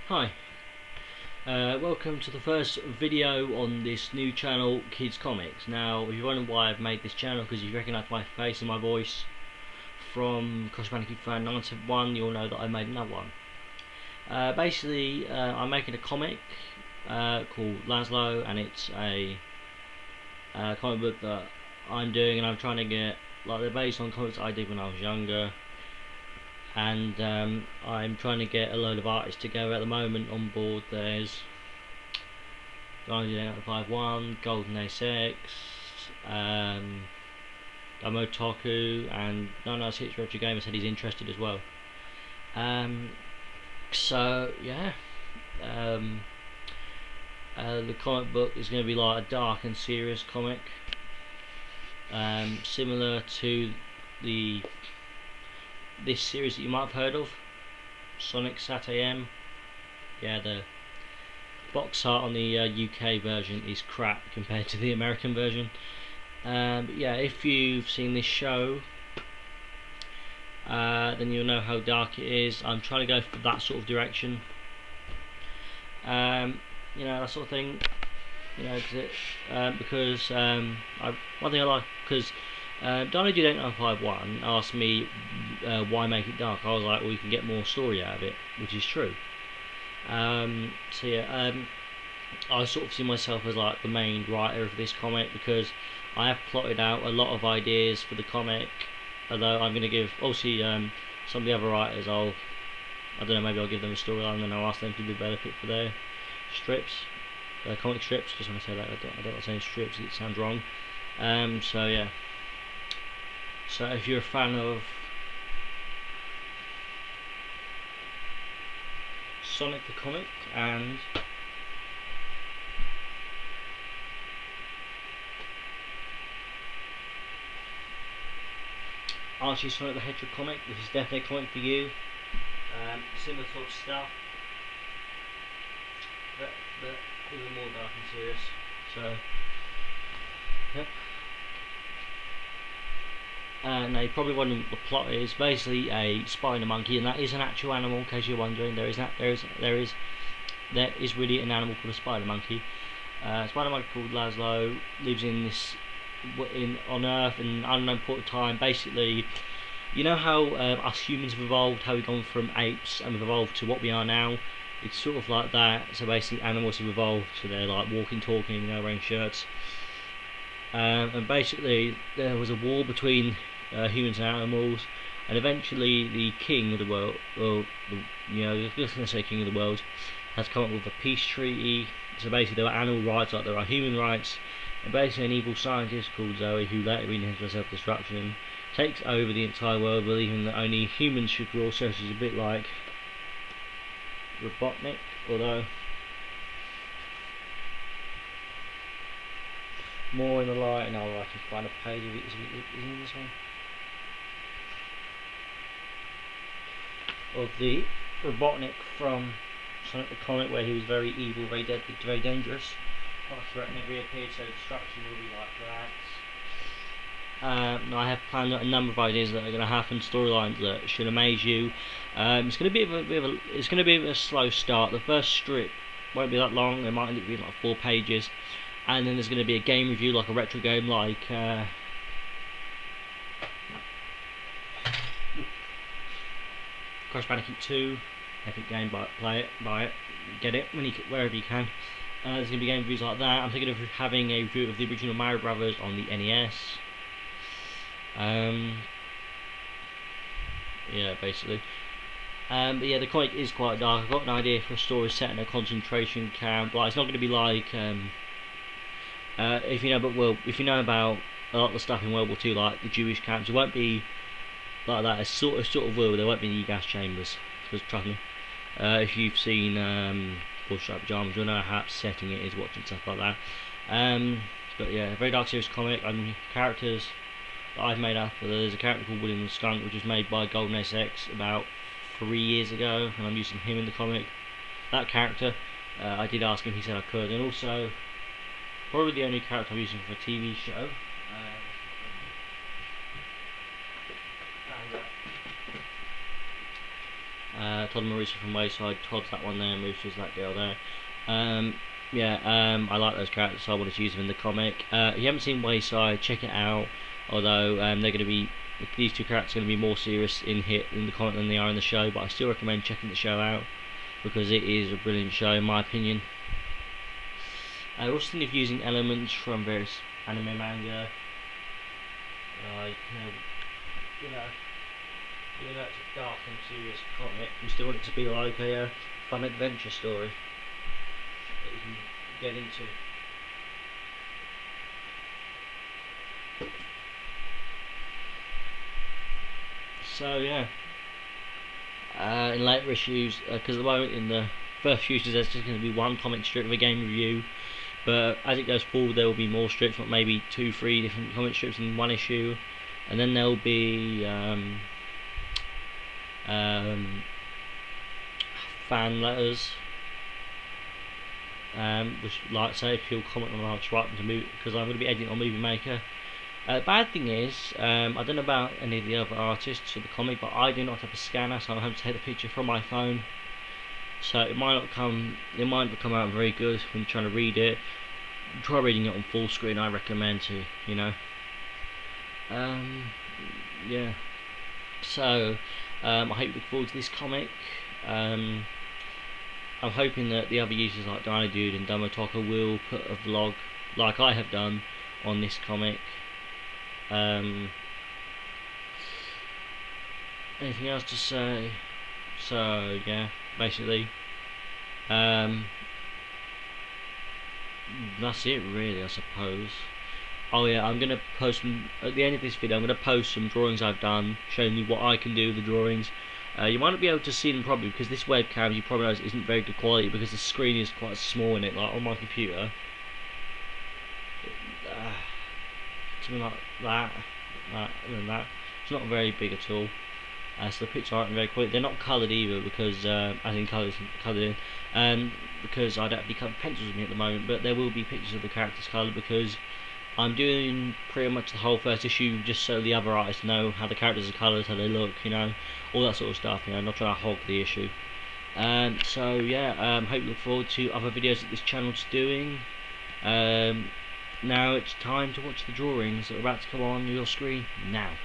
Hi, welcome to the first video on this new channel, KidsComic's. Now, if you're wondering why I've made this channel, because you recognise my face and my voice from CrashBandicootFan971, you'll know that I made another one. Basically, I'm making a comic called Lazlo, and it's a comic book that I'm doing, and I'm trying to get, like, they're based on comics I did when I was younger. And I'm trying to get a load of artists together at the moment on board. There's A.K.A, Golden A6, Toku, and No96 Retro Gamer said he's interested as well. So yeah, the comic book is going to be like a dark and serious comic, similar to this series that you might have heard of, Sonic Sat AM. Yeah, the box art on the UK version is crap compared to the American version. But yeah, if you've seen this show, then you'll know how dark it is. I'm trying to go for that sort of direction. You know, that sort of thing. You know, because one thing I like, because Donald80951 asked me why make it dark. I was like, well, you can get more story out of it, which is true. So yeah, I sort of see myself as like the main writer of this comic, because I have plotted out a lot of ideas for the comic. Although I'm going to give, obviously, some of the other writers, I don't know, maybe I'll give them a storyline and then I'll ask them to develop it for their strips, comic strips. Just when I say that, I don't like saying strips, it sounds wrong. So yeah. So if you're a fan of Sonic the Comic and Archie Sonic the Hedgehog comic, this is definitely a comic for you. Similar sort of stuff, but even more dark and serious. So, yep. Now you're probably wondering what the plot is. Basically, a spider monkey, and that is an actual animal. In case you're wondering, there is really an animal called a spider monkey. Spider monkey called Lazlo lives on Earth in an unknown point of time. Basically, you know how us humans have evolved, how we've gone from apes and we've evolved to what we are now. It's sort of like that. So basically, animals have evolved, so they're like walking, talking, you know, wearing shirts. And basically, there was a war between humans and animals, and eventually the king of the world, just going to say king of the world, has come up with a peace treaty. So basically there are animal rights like there are human rights, and basically an evil scientist called Zoe, who later begins her self-destruction, takes over the entire world, believing that only humans should rule. So she's a bit like Robotnik, although more in the light. Now I can find a page of it. Is it in this one? Of the Robotnik from Sonic the Comic, where he was very evil, very deadly, very dangerous. Quite threatening, reappeared, so destruction will be like that. I have planned a number of ideas that are going to happen, storylines that should amaze you. It's going to be a slow start. The first strip won't be that long. It might end up being like 4 pages. And then there's going to be a game review, like a retro game, like Crash Bandicoot 2. Epic game, buy it, get it wherever you can. There's going to be game reviews like that. I'm thinking of having a review of the original Mario Brothers on the NES. Yeah, basically. But yeah, the comic is quite dark. I've got an idea for a story set in a concentration camp. Like, it's not going to be like if you know about a lot of the stuff in World War II, like the Jewish camps, it won't be like that. It's sort of will. There won't be any gas chambers, because trust me, if you've seen Bull Striped Pajamas, you'll know how upsetting it is watching stuff like that. But yeah, very dark, serious comic. Characters that I've made up. There's a character called William the Skunk, which was made by Golden A6 about 3 years ago, and I'm using him in the comic. That character, I did ask him, he said I could, and also probably the only character I'm using for a TV show. Todd and Marissa from Wayside. Todd's that one there, Marissa's that girl there. I like those characters, so I wanted to use them in the comic. If you haven't seen Wayside, check it out. Although they're going to be, these two characters are going to be more serious in the comic than they are in the show, but I still recommend checking the show out because it is a brilliant show in my opinion. I also think of using elements from various anime manga, like even though it's a dark and serious comic, we still want it to be like a fun adventure story that you can get into. So yeah, in later issues, because at the moment in the first few issues there's just going to be one comic strip of a game review, but as it goes forward there will be more strips, like maybe 2-3 different comic strips in one issue, and then there'll be fan letters, which, like say, if you'll comment on how to write them to Movie, because I'm going to be editing on Movie Maker. The bad thing is, I don't know about any of the other artists for the comic, but I do not have a scanner, so I'm having to take the picture from my phone. So it might not come out very good when you're trying to read it. Try reading it on full screen. I recommend to, yeah. So I hope you look forward to this comic. I'm hoping that the other users like Dino Dude and Dumbo will put a vlog like I have done on this comic. Anything else to say? So yeah, basically that's it really, I suppose. Oh yeah, I'm gonna post some, at the end of this video I'm gonna post some drawings I've done showing you what I can do with the drawings. You might not be able to see them probably because this webcam, you probably know, isn't very good quality because the screen is quite small in it, like on my computer. Something like that, and that. It's not very big at all. So the pictures aren't very quality. They're not coloured either because, as in coloured in, because I don't have any coloured pencils with me at the moment. But there will be pictures of the characters coloured because I'm doing pretty much the whole first issue just so the other artists know how the characters are coloured, how they look, all that sort of stuff. Not trying to hog the issue. So yeah, hope you look forward to other videos that this channel's doing. Now it's time to watch the drawings that are about to come on your screen now.